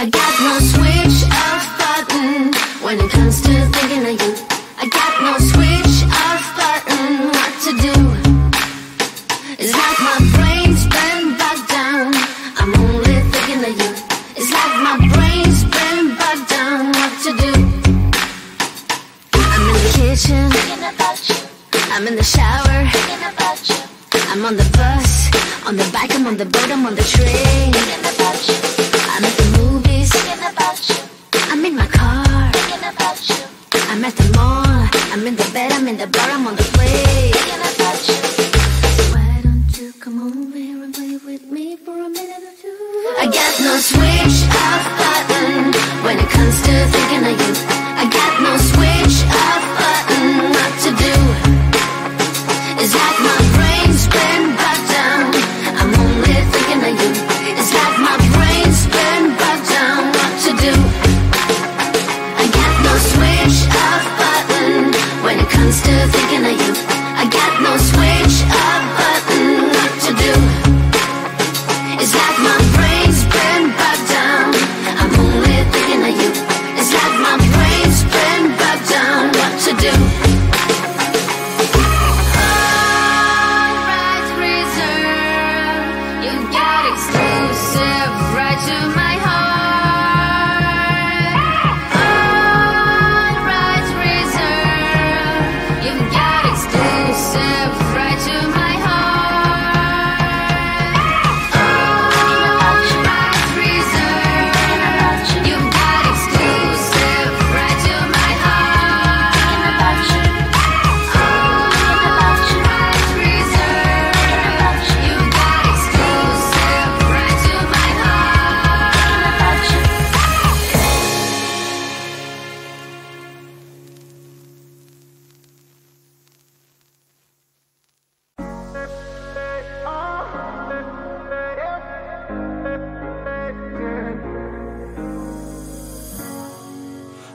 I got no switch off button when it comes to thinking of you. I got no switch off button what to do. It's like my brain's been bogged down, I'm only thinking of you. It's like my brain's been bogged down, what to do. I'm in the kitchen, thinking about you. I'm in the shower, thinking about you. I'm on the bus, on the bike, I'm on the boat, I'm on the train, thinking about you. I'm at the movies, thinking about you. I'm in my car, thinking about you. I'm at the mall, I'm in the bed, I'm in the bar, I'm on the plane, thinking about you. Why don't you come over here and play with me for a minute or two? I got no switch off button when it comes to thinking of you. I got no switch off button what to do. It's like my brain's been bogged down, I'm only thinking of you. It's like my brain's been bogged down, what to do. I got no switch off button when it comes to thinking of you. I got no switch off button what to do. It's like my brain's been bogged down, I'm only thinking of you. It's like my brain's been bogged down, what to do.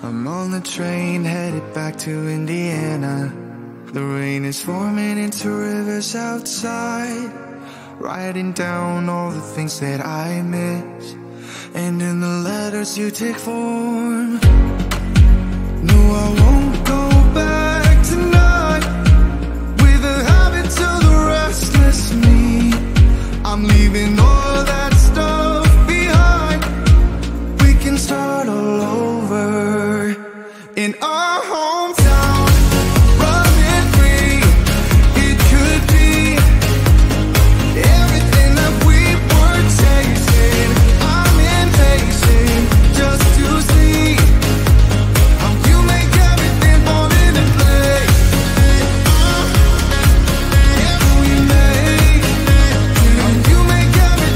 I'm on the train headed back to Indiana. The rain is forming into rivers outside, writing down all the things that I miss, and in the letters you take form. No, I won't go back tonight with the habits of the restless me. I'm leaving all that stuff behind. We can start all over in our hometown, running free. It could be everything that we were chasing. I'm impatient just to see how you make everything fall into place. Yeah, we make how you make everything